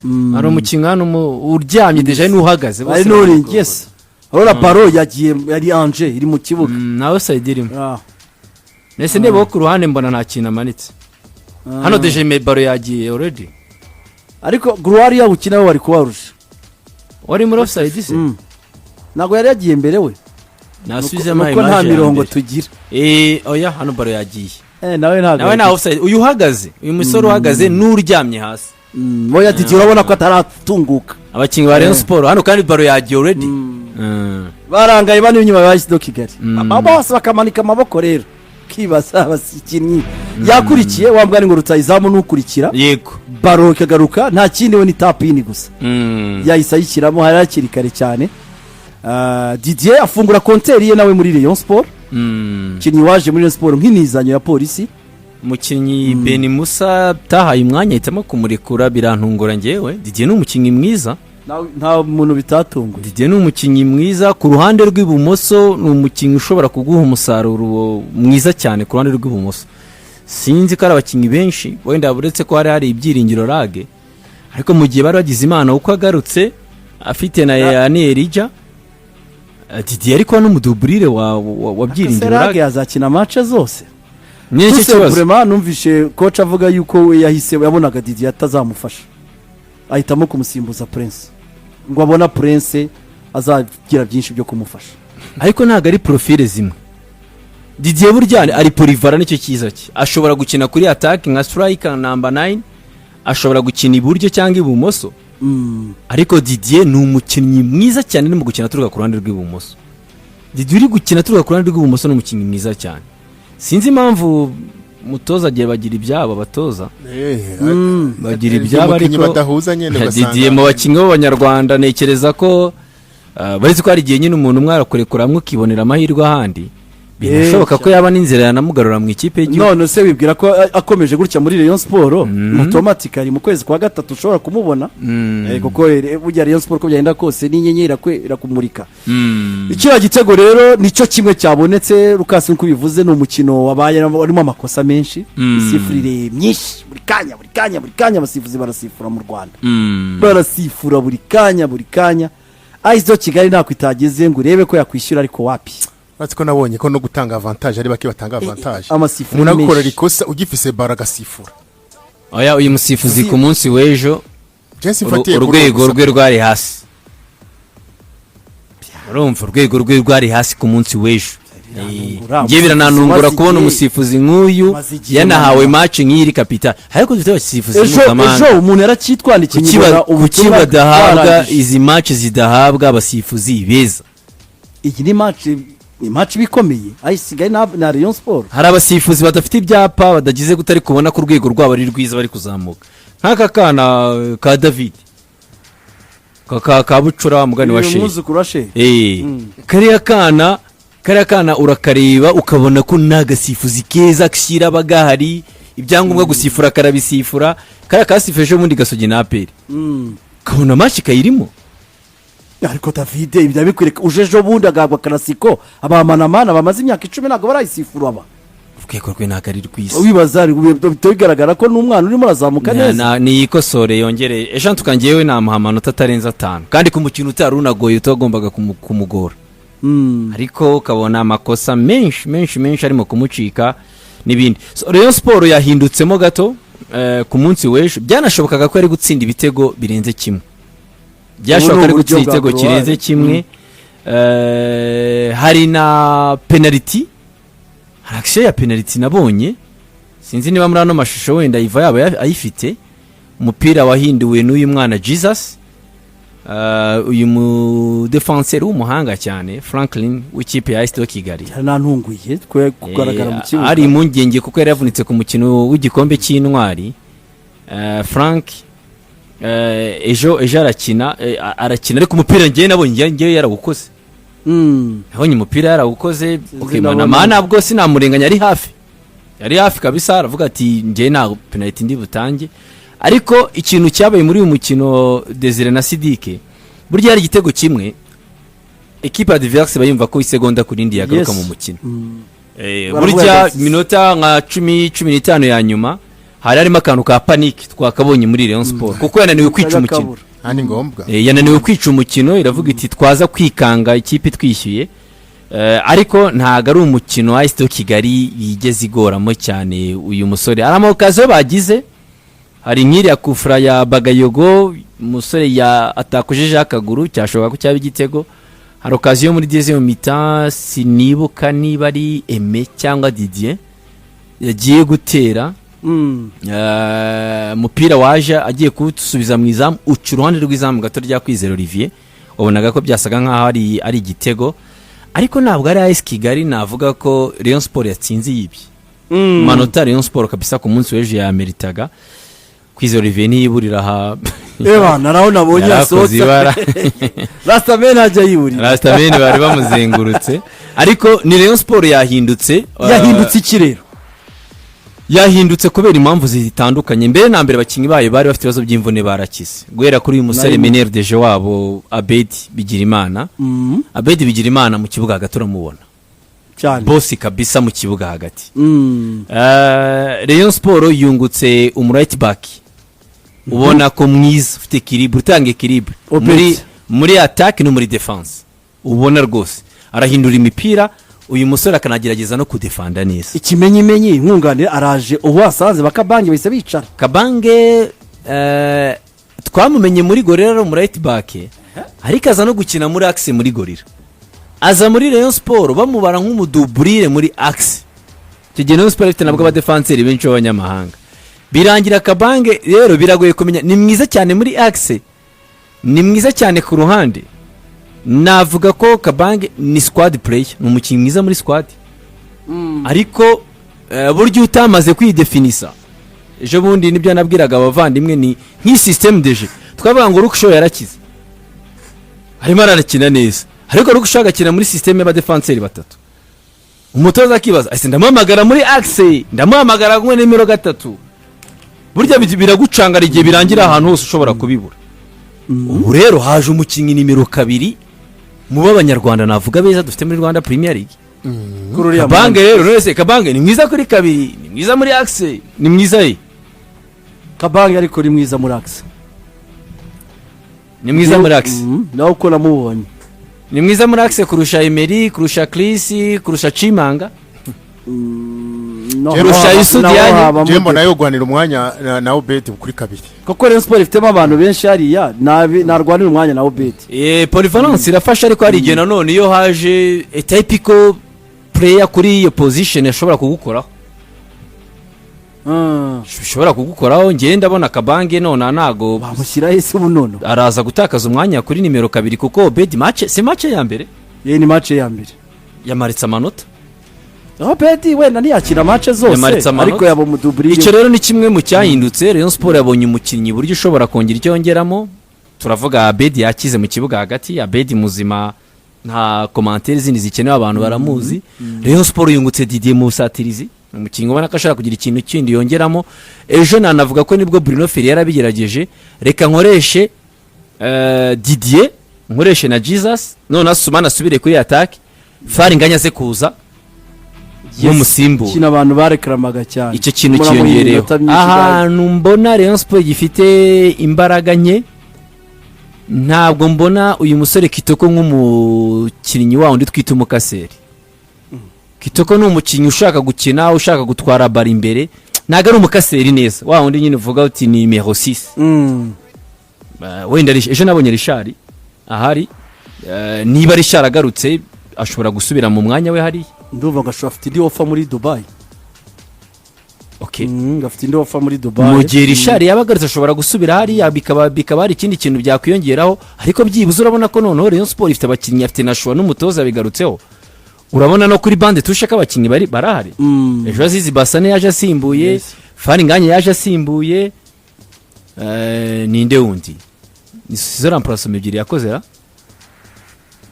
ari umukingano uryamye deja n'uhagaze bose ari yes ahora baro yagiye yari Anje iri mu kibuga nawe side irimo nese ndebo ku ruhande mbona nta kintu amanitse hano deja me baro yagiye already ariko Gloria ukina wari kubarusha wari muri offside se nago yari yagiye mbere we nasubize amaye ko nta mirongo tugira oya hano baro yagiye nawe nta offside uyu uhagaze uyu musore uhagaze n'uryamye hasi moya titi urabona ko ataratunguka abakinyi ba Rayon Sport hano kandi baro yagiye already barangaye bane inyuma ya Isido Kigali bose bakamanika amaboko rero kibaza abasikinyi yakurikiye wambwa ngo rutayizamu n'ukurikira yego baro kagaruka nta kindi we ni tapini gusa yahise yikiramo harakiri kare cyane Didier afungura konteri ye nawe muri Rayon Sport kinyi waje muri Rayon Sport nk'inizanyo ya polisi umukinyi Beni Musa tahaye umwanya hitamo kumurekura birantungura ngewe Didier n'umukinyi mwiza nta muntu bitatunguye Didier n'umukinyi mwiza ku ruhande rw'ibumoso n'umukinyi ushobora kuguha umusaruro mwiza cyane ku ruhande rw'ibumoso sinzi ko ari abakinyi benshi wenda buretse ko hari ibyiringiro rage ariko mu gihe bari bagize imana uko agarutse afite na Yanirija Didier ariko n'umuduburire wa byiringiro rage azakina match zose Niki kibazo vraiment numvishe coach avuga yuko we yahise yabonaga Didier atazamufasha ahitamo kumusimbuza Prince ngo abona Prince azagira byinshi byo kumufasha ariko ntago ari profile zimwe Didier burya ari polivara nicyo kiza cye ashobora gukina kuri attack nka striker number 9 ashobora gukina iburyo cyangwa ibumoso ariko Didier ni umukinnyi mwiza cyane mu gukina turuka ku ruhande rw'ibumoso Didier uri gukina turuka ku ruhande rw'ibumoso n'umukinnyi mwiza cyane sinzi impamvu mutoza agiye bagira ibyabo batoza bagira ibyabo ariko Didier mu bakinnyi b'abanyarwanda nekereza ko bari ko hari igihe nyine umuntu mwarakurekuramwe ukibonera amahirwe ahandi birashoboka ko yaba n'inzira yanamugarura mu ikipe y'igihugu none se wibwira ko akomeje gutya muri Rayon Sport automatically mu kwezi kwa gatatu ushobora kumubona kuko burya Rayon Sport ko byagenda kose n'inyenyeri irakumurika ikira gitego rero nico kimwe cyabonetse Lucas nko bivuze no umukino wabaye arimo amakosa menshi isifurire myinshi buri kanya basifuzi barasifura mu Rwanda barasifura buri kanya Isido Kigali nako itageze ngo urebe ko yakwishyura ariko wapi Batiko nabonye ko no gutanga avantage ari baki batanga avantage. Umuntu akora rikosa ugifise baragasifura. Oya uyu musifuzi ku munsi w'ejo urwego rwe rwari hasi. Urumva urwego rwe rwari hasi ku munsi w'ejo. Ngiye birananungura kubona umusifuzi nk'uyu yanahawe match nk'iri capital. Ariko dufite abasifuzi mpuzamahanga. Ejo umuntu yaracitwandikiye ubutumwa badahabwa izi match zidahabwa abasifuzi beza. Iki ni match bikomeye ayisigaye na Rayon Sport hari abasifuzi badafite ibyapa badagize gutari kubona ku rwego rwabo ari rwiza bari kuzamuka nk'aka kana ka David ka Bucura mugani wa Shehe kariya kana urakareba ukabona ko nagasifuzi keza kishira bagahari ibyangombwa gusifura karabisifura kariya kasifeje mundi gasogi na aperi kabona match kayirimo ariko David ibya bikwireka ujejo bundi agagwa Classico abamanamana bamaze imyaka 10 nago barayisifura aba ukeko rwe nagari rwisa wibaza bigaragara ko n'umwana urimo arazamuka neza ni ikosore yongere ejo tukangiyewe namuhamano tatarenza 5 kandi ku mukino utarunagoye utagombaga kumugora ariko kabona amakosa menshi arimo kumucika nibindi Rayon Sport yahindutsemo gato ku munsi w'ejo byanashobokaga ko ari gutsinda ibitego birenze kimwe byashoboka ari gutsinda igitego kirenze kimwe hari na penalty action ya penalty nabonye sinzi niba muri ano mashusho wenda iva yaba ayifite umupira wahinduwe n'uyu mwana Jesus uyu mu defenseur w'umuhanga cyane Franklin w'ikipe ya Isido Kigali nantunguye twe kugaragara mu kibuga ari impungenge kuko yari yavunitse ku mukino w'igikombe cy'intwari Frank ejo arakina ariko umupira ngiye nabonye yarawukoze nabonye umupira yarawukoze mana nabwo sinamurenganya yari hafi kabisa aravuga ati ngiye nta penalty ndi butange ariko ikintu cyabaye muri uyu mukino Desire na Sidike burya hari igitego kimwe equipe adverse bayumva ko isegonda kurindi yagaruka mu mukino burya minota nka 10-15 ya nyuma hari harimo akantu ka panike twakabonye muri Rayon Sport kuko yananiwe kwica umukino. ni ngombwa Yananiwe kwica umukino, iravuga iti twaza kwikanga ikipe twishyuye. Ariko ntago ari umukino wa Sto Kigali yigeze igoramo cyane uyu musore. Ari amakazo bagize, hari nkiri ya kufra ya Bagayogo, umusore ya atakojeje akaguru cyashoboka ko cyaba igitego. Hari okaziyo muri deuxième mi-temps sinibuka niba ari Aimé cyangwa Didier yagiye gutera mupira waje agiye kusubiza mu izamu uca uruhande rw'izamu gato rya Kwizera Olivier, wabonaga ko byasaga nkaho ari igitego. Ariko ntabwo ari AS Kigali, navuga ko Rayon Sport yatsinze yibye. Manota Rayon Sport kabisa ku munsi w'ejo ya meritaga. Kwizera Olivier niyiburira ha naraho nabonye yasohotse Rastamen ajya yiburira. Rastamen bari bamuzengurutse, ariko ni Rayon Sport yahindutse ikirero, yahindutse kubera impamvu zitandukanye. Mbere na mbere abakinyi bayo bari bafite ibibazo by'imvune barakize, guhera kuri uyu musore Mener Deje wabo Abedi Bigirimana. Abedi Bigirimana mu kibuga hagati uramubona cyane boss kabisa mu kibuga hagati. Rayon Sport yungutse right back, ubona ko mwiza, ufite equilibre, utanga equilibre muri attack no muri defense, ubona rwose arahindura imipira. Uyu musore akanagerageza no kudefanda neza. Ikimenyimenyi nkunganira araje uwasanze bakabange bise bicara. Kabange twamumenye muri Gorilla mu right back, ariko aza no gukina muri axe muri Gorilla. Aza muri Rayon Sport bamubara nk'umudubrire muri axe. Kigeno Rayon Sport ifite nabwo abadefenseri benshi b'abanyamahanga. Birangira Kabange rero biragoye kumenya, ni mwiza cyane muri axe, ni mwiza cyane ku ruhande. Navuga ko Kabange ni squad player, ni umukinnyi mwiza muri squad. Ariko buryo utamaze kwidefinisa. Ejo bundi nibyo nabwiraga abavandimwe, ni nk'i system deje. Twavuga ngo Ruksho yarakize, harimo arakina neza, ariko Ruksho agakina muri system y'abadefenseri batatu. Umutoza akibaza ese ndamuhamagara muri axe, ndamuhamagara gwe nimero 3. Burya biragucangara igihe birangira ahantu hose ushobora kubibura. Ubu rero haje umukinnyi nimero 2 mu b'abanyarwanda navuga beza dufite muri Rwanda Premier League. Kabange rero nese Kabange ni mwiza kuri 2, ni mwiza muri axe, ni mwiza ye. Kabange ariko ni mwiza muri axe. Ni mwiza muri axe. Naho uko namubonye. Ni mwiza muri axe kurusha Emery, kurusha Chris, kurusha Chimanga. Kurusha Yusudiani. Jembo nayo gwanira umwanya na Obed kuri 2. Koko Rayon Sport ifitemo abantu benshi hariya narwanira umwanya na Obed. Polyvalence irafasha, ariko hari igihe nanone iyo haje typical player kuri iyo position yashobora kugukoraho. Shobora kugukoraho. Ngiye ndabona Kabange none nago bamushyira hese ubunono araza gutakaza umwanya kuri nimero 2 kuko Obed match ya mbere. Ni match ya mbere yamaritse amanota. Obed wenda ntiyakira match zose, ariko yabo mudubrire. Icyo rero ni kimwe mu cyahindutse. Rayon Sport yabonye umukinnyi buryo ushobora kongera icyo yongeramo. Turavuga Abedi yakize mu kibuga hagati, Abedi muzima, nta commentaire zindi zikenewe, abantu baramuzi. Rayon Sport yungutse Didier Musatirizi, umukinnyi ubona ko ashaka kugira ikintu kindi yongeramo. Ejo nanavuga ko nibwo Bruno Ferri yarabigerageje, reka nkoreshe Didier, nkoreshe na Jesus, none Asumana asubire kuri attack, Faringanya ze kuza y'umusimbu. Kina abantu barekramaga cyane. Icyo kintu kiyongereho. Ahantu mbona Rayon Sport gifite imbaraga nke, ntabwo mbona uyu musore Kitoko nk'umukinnyi wa undi twita umukaseri. Kitoko ni umukinnyi ushaka gukina, ushaka gutwara bari imbere, ntago ari umukaseri neza. Wa undi nyine uvuga uti ni numero 6. Wenda ejo nabonye Richard ahari, niba Richard agarutse ashobora gusubira mu mwanya we hari. Ndumva gashobora afite indi offer muri Dubai. Okay. Gafite indi offer muri Dubai. Mu gihe Richard yabagarutse ashobora gusubira hari, bikaba hari ikindi kintu byakwiyongeraho, ariko byibuze urabona ko noneho Rayon Sport ifite abakinnyi, afite na Shwa n'umutoza bigarutseho. Urabona no kuri bande tushe k'abakinnyi barahari. Ejo Azizi Basane yaje asimbuye, Faringanya yaje asimbuye, ninde wundi nizo remplacement ebyiri yakoze ra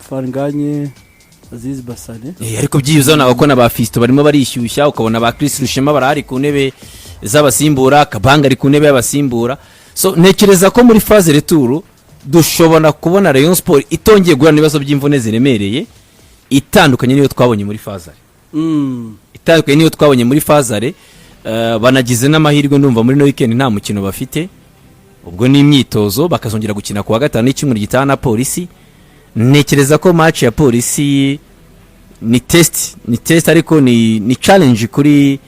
Faringanye Azizi Basane. Ariko byiyuza nawe ko n'abafisto barimo barishyushya, ukabona ba Chris Rushema barahari ku ntebe z'abasimbura, Kabanga ari ku ntebe y'abasimbura. So ntekereza ko muri phase retour dushobora kubona Rayon Sport itongeye guhura n'ibibazo by'imvune ziremereye, itandukanye niyo twabonye muri Fazare. Itandukanye niyo twabonye muri Fazare. banagize n'amahirwe ndumva muri no weekend nta mukino bafite, ubwo ni imyitozo bakazongera gukina kuwa gatanu n'icyumweru gitaha na polisi. Ntekereza ko match ya polisi ni test ariko ni challenge kuri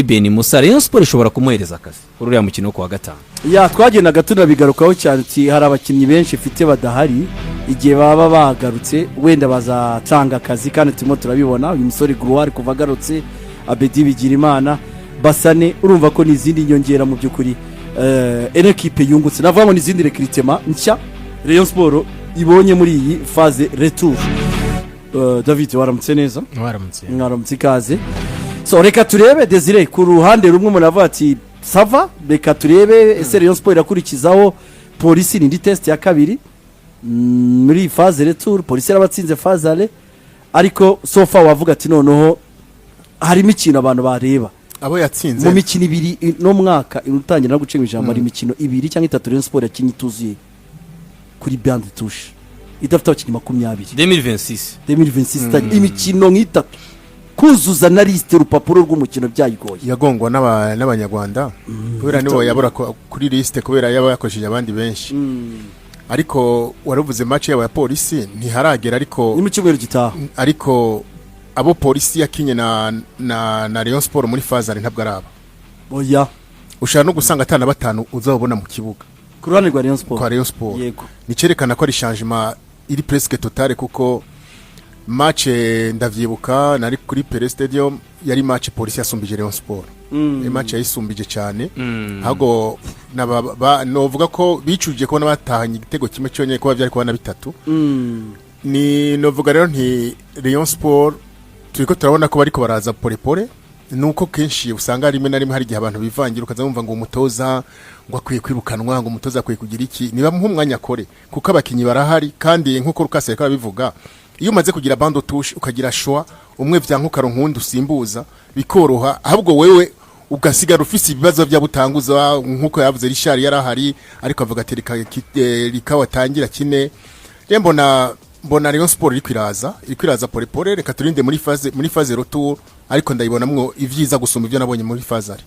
Beni Musa. Rayon Sport ishobora kumuhereza akazi kuri uriya mukino kuwa gatanu. Twagendaga tunabigarukaho cyane uti hari abakinnyi benshi ifite badahari, igihe baba bagarutse wenda bazatanga akazi, kandi turimo turabibona uyu musore Gloire kuva agarutse, Abedi Bigirimana, Basane, urumva ko n'izindi nyongera mu by'ukuri equipe yungutse, navuga ngo n'izindi recruitment nshya Rayon Sport ibonye muri iyi phase retour. David waramutse neza? Waramutse ikaze. So reka turebe Desire ku ruhande rumwe umuntu avuga ati sava, reka turebe ese Rayon Sport irakurikizaho polisi n'indi test ya kabiri muri phase retour. Polisi yarabatsinze phase ale, ariko so far wavuga ati noneho harimo ikintu abantu bareba abo yatsinze mu mikino ibiri no mwaka utangira no gucenga ijambo ari imikino ibiri cyangwa itatu Rayon Sport yakinye tuzuye kuri bande touche idafite abakinnyi 2026 imikino nk'itatu kuzuza na liste urupapuro rw'umukino byayigoye, yagongwa n'abanyarwanda kubera nibo yabura kuri liste kubera yaba yakoresheje abandi benshi. Ariko waravuze match ya polisi ntiharagera, ariko ni mu cyumweru gitaha, ariko abo polisi yakinye na Rayon Sport muri phase ntabwo araba. Oya, ushaka no gusanga atana batanu uzabona mu kibuga ku ruhande rwa Rayon Sport. Yego, nicerekana ko ari changement iri presque totale, kuko match ndavyibuka nari kuri Pele Stadium yari match polisi yasumbije Rayon Sport. Match yayisumbije cyane, hago novuga ko bicuje ko nabatahanye igitego kimwe cyonye ko bavyari kubana bitatu. Ni novuga rero nti Rayon Sport turiko turabona ko bariko baraza pole nuko kenshi usanga rimwe na rimwe hari gihe abantu bivangira ukazamva ngo umutoza ngo akwiye kwirukanwa, ngo umutoza akwiye kugira iki. Niba mu mwanya kore kuko abakinyi barahari, kandi nkuko Rukase ko bivuga, iyo umaze kugira bando touche ukagira choix umwe vyankukaro nkundi usimbuza bikoroha, ahubwo wewe ugasigara ufise ibibazo bya butanguza nkuko yavuze Richard yarahari, ariko avuga ati rika watangira kine. Mbona Rayon Sport iri kwiraza pole reka turinde muri phase retour, ariko ndayibonamwo ivyiza gusumba ivyo nabonye muri phase ari.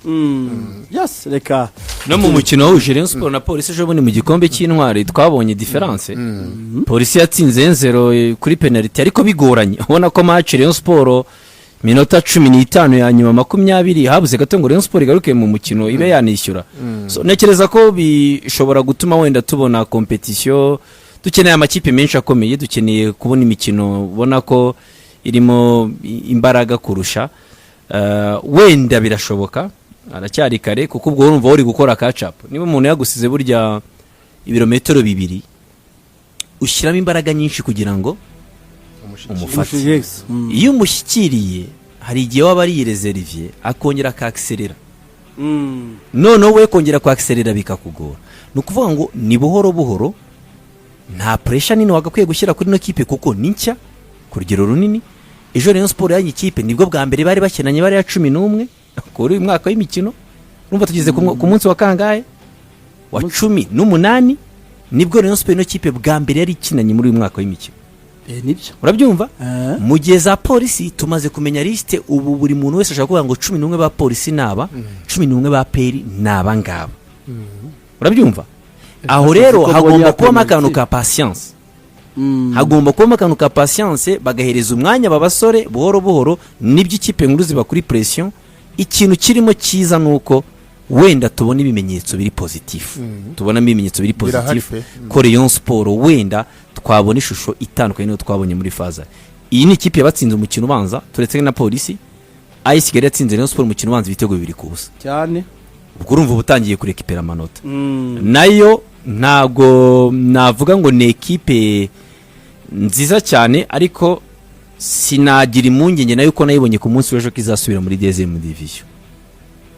Yes, reka no mu mukino wahuje Rayon Sport na polisi ejo bundi mu gikombe cy'intwari twabonye difference. Polisi yatsinze 0 kuri penalty, ariko bigoranye ubona ko match Rayon Sport minota 15 ya nyuma 20 habuze gato ngo Rayon Sport igaruke mu mukino ibe yanishyura. So nekereza ko bishobora gutuma wenda tubona competition, dukeneye amakipe menshi akomeye, dukeneye kubona imikino ubona ko irimo imbaraga kurusha. Wenda birashoboka aracyari kare, kuko ubwo urumva uri gukora catch up. Niba umuntu yagusize burya ibirometero 2 ushyiramo imbaraga nyinshi kugira ngo umufate. Iyo umushyikiriye hari igihe waba ari reserve akongera akakserera, none we kongera kwakserera bikakugora. Nukuvuga ngo ni buhoro buhoro, nta pressure nini wagakwiye gushyira kuri no kipe kuko ninshya ku rugero runini. Ejo Rayon Sport yanyi kipe nibwo bwa mbere bari bakenanye bari ya 11 kuri uyu mwaka w'imikino, urumva tugize ku munsi wa kangahe wa 18 nibwo Rayon Sport no kipe bwa mbere yari ikinanye muri uyu mwaka w'imikino. Nibyo urabyumva. Mu gihe za polisi tumaze kumenya liste, ubu buri muntu wese ashaka kuvuga ngo 11 ba polisi naba 11 ba peri naba ngaba. Urabyumva. Aho rero hagomba kuba akantu ka patience, hagomba kuba akantu ka patience, bagahereza umwanya babasore buhoro buhoro. Nibyo ikipe nkuru ziba kuri pression. Ikintu kirimo cyiza nuko wenda tubona ibimenyetso biri positif, tubona ibimenyetso biri positif ko Rayon Sport wenda twabona ishusho itandukanye no twabonye muri faza. Iyi ni ikipe yabatsinze umukino ubanza turetse na polisi, AS Kigali yatsinze Rayon Sport umukino ubanza ibitego 2 kubusa cyane. Ubwo urumva ubutangiye kurekipera amanota. Nayo ntago navuga ngo ni ekipe nziza cyane, ariko sinagira impungenge nayo ko nayibonye ku munsi w'ejo kizasubira muri deuxième division.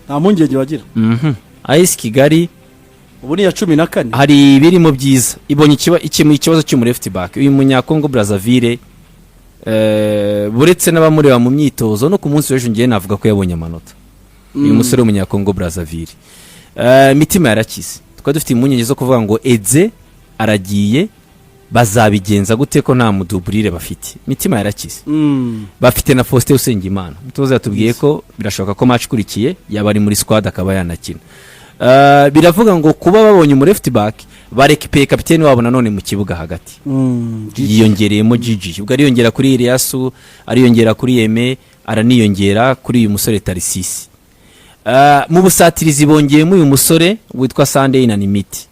Nta mpungenge wagira. AS Kigali ubu ni ya 14 hari birimo byiza, ibonye ikibazo cyo muri left back uyu munyakongo Brazzaville, buretse n'abamureba mu myitozo no ku munsi w'ejo ngiye navuga ko yabonye amanota. Uyu musore w'umunyakongo Brazzaville mitima yarakize, tukaba dufite impungenge zo kuvuga ngo Edze aragiye, bazabigenza gute ko nta muduburire bafite? Mitima yarakize, bafite na Faustin Usengimana, umutoza yatubwiye ko birashoboka ko match ikurikiye yaba ari muri squad akaba yanakina. Biravuga ngo kuba babonye mu left back barekipeye kapiteni wabo nanone mu kibuga hagati, yiyongereyemo Gigi, ubwo ariyongera kuri Iliasu, ariyongera kuri Yeme, araniyongera kuri uyu musore Tarisisi. Mu busatirizi bongeyemo uyu musore witwa Sunday Inanimite.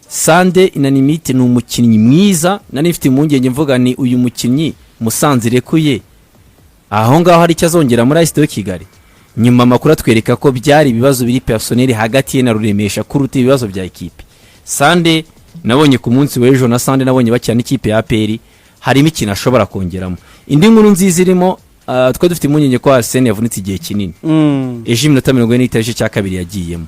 Sunday Inanimite ni umukinnyi mwiza, nani mfite impungenge mvuga ni uyu mukinnyi Musanze irekuye aho ngaho hari icyo azongera muri AS Kigali. Nyuma amakuru atwereka ko byari ibibazo biri personnel hagati ye na Ruremesha kuruta ibibazo bya ekipe. Sunday nabonye ku munsi w'ejo na Sunday nabonye bakina n'ikipe ya APR, harimo ikintu ashobora kongeramo. Indi nkuru nziza irimo twa dufite impungenge ko Arsene yavunitse igihe kinini. Ejo iminota 40 cya kabiri yagiyemo.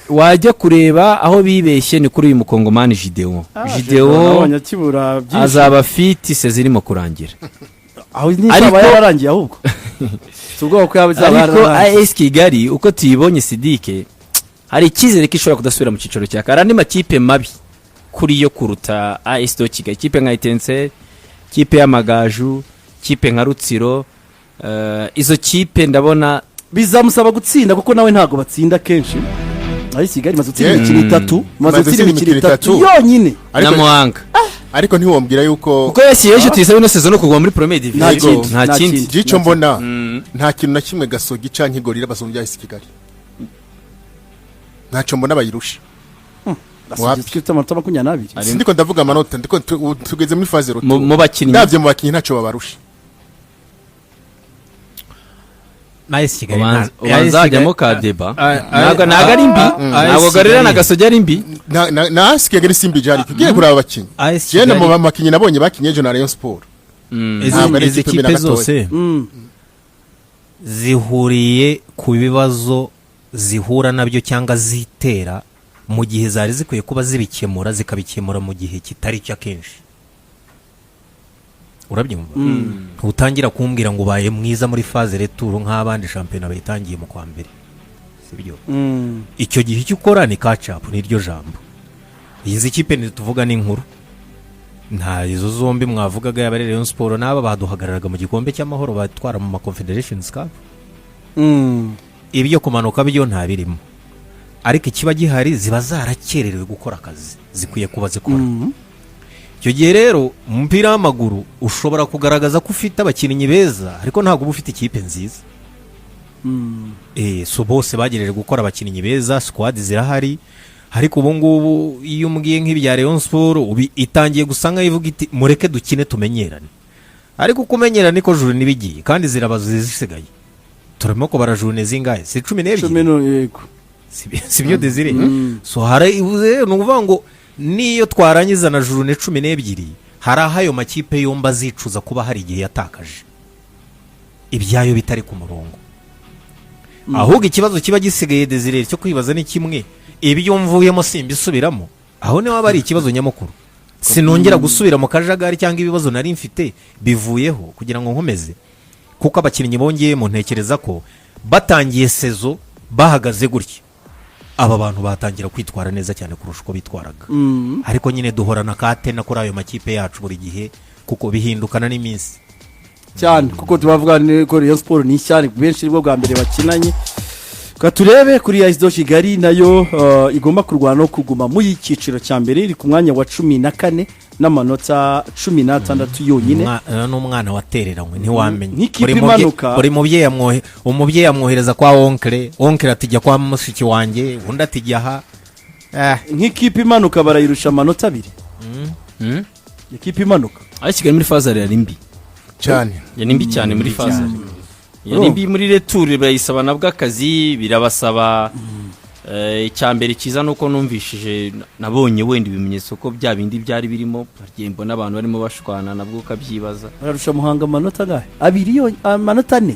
Wajya kureba aho bibeshye ni kuri uyu mukongomani Gideon azaba fit sezirimo kurangira. Aho nizaba yararangiye ahubwo subwo ko yabizaba ariko AS Kigali uko tuyibonye Sidike hari icyizere ko ishobora kudasubira mu cicaro cya karandi makipe mabi kuri yo kuruta AS Kigali. Kipe nka Itense, kipe y'Amagaju, kipe nka Rutsiro, izo kipe ndabona bizamusaba gutsinda kuko nawe ntago batsinda kenshi. AS Kigali maze gutsinda imikino 3, maze gutsinda imikino 3 yonyine na Muhanga. Ariko ntiwombwira yuko kuko yasiyeje tuyisabe no season no kugwa muri Premier Division nta kindi gico mbona nta kintu na kimwe Gasogi canke Igorira basumbya AS Kigali, ntacyo mbona bayirusha. Twifite amanota 22. Sindiko ndavuga amanota, ndiko tugeze muri phase roto mu bakinnyi ndavye mu bakinnyi ntacyo babarusha. AS Kigali bazajyamo ka deba naga ari mbi, ntabwo Gorira na Gasogi ari mbi, na AS Kigali simbi jari tugiye kuraba abakinnyi. Jene mu bakinnyi nabonye bakinye ejo na Rayon Sport. Izi kipe zose zihuriye ku bibazo zihura nabyo cyangwa zitera mu gihe zari zikwiye kuba zibikemura zikabikemura mu gihe kitari cyo kenshi. Urabyumva? Utangira kumbwira ngo baye mwiza muri phase retour nk'abandi champion bayitangiye mu kwa mbere. Sibyo? Icyo gihe cyo ukora ni catch up niryo jambo. Izi kipe ni tuvuga ni inkuru. Nta izo zombi mwavugaga y'abari Rayon Sport n'aba baduhagararaga mu gikombe cy'amahoro batwara mu Confederations Cup. Ibyo kumanuka byo nta birimo. Ariko ikiba gihari ziba zarakererewe gukora akazi zikwiye kuba zikora. Icyo gihe rero umupira w'amaguru ushobora kugaragaza ko ufite abakinnyi beza ariko ntabwo uba ufite ikipe nziza. So bose bagereje gukora abakinnyi beza, squad zirahari, ariko ubu ngubu iyo umbwiye nk'ibya Rayon Sport itangiye gusanga ivuga iti mureke dukine tumenyerane. Ariko kumenyerana niko juru nibigiye kandi zirabazo zisigaye. Turimo ko barajune zingahe? Si 12. Yego. Sibyo Desire. So hari ibuze nuvuga ngo niyo twarangiza na juru ne 12 hari ahayo makipe yomba zicuza kuba hari igihe yatakaje ibyayo bitari ku murongo. Ahubwo ikibazo kiba gisigaye Desire cyo kwibaza ni kimwe, ibyo mvuyemo simbisubiramo, aho ne wabari ikibazo nyamukuru. Sinongera gusubira mu kajagari cyangwa ibibazo nari mfite bivuyeho kugira ngo nkomeze, kuko abakinnyi bongeye mu ntekereza ko batangiye sezo bahagaze gutya aba bantu batangira kwitwara neza cyane kurusha uko bitwaraga. Ariko nyine duhorana katena kuri ayo makipe yacu buri gihe kuko bihindukana n'iminsi cyane, kuko tubavuga ko Rayon Sport ni cyane benshi ribwo bwa mbere bakinanye. Katurebe kuri AS Kigali nayo igomba kurwana no kuguma mu yiciciro cya mbere iri ku mwanya wa 14 n'amanota 16 yonyine. N'umwana watereranywe ntiwamenye. N'ikipe imanuka. Buri umubyeyi amwohereza kwa oncle atijya kwa mushiki wanjye undi atijya aha. Nk'ikipe imanuka barayirusha amanota 2. Ikipe imanuka Kigali muri phase ari mbi cyane, yani mbi cyane muri phase. Yani mbi muri retour bayisaba nabwo akazi birabasaba. Icyambere kiza nuko numvishije nabonye wenda ibimenyetso ko bya bindi byari birimo bagimbo n'abantu barimo bashwana nabwo kabyibaza. Bararusha Muhanga amanota gahe 2 amanota 4.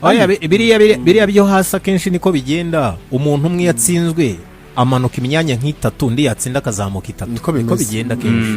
Oya biriya byo hasa kenshi niko bigenda. Umuntu umwe yatsinzwe amanuka imyanya nk'itatu ndi yatsinda akazamuka 3 niko bigenda kenshi.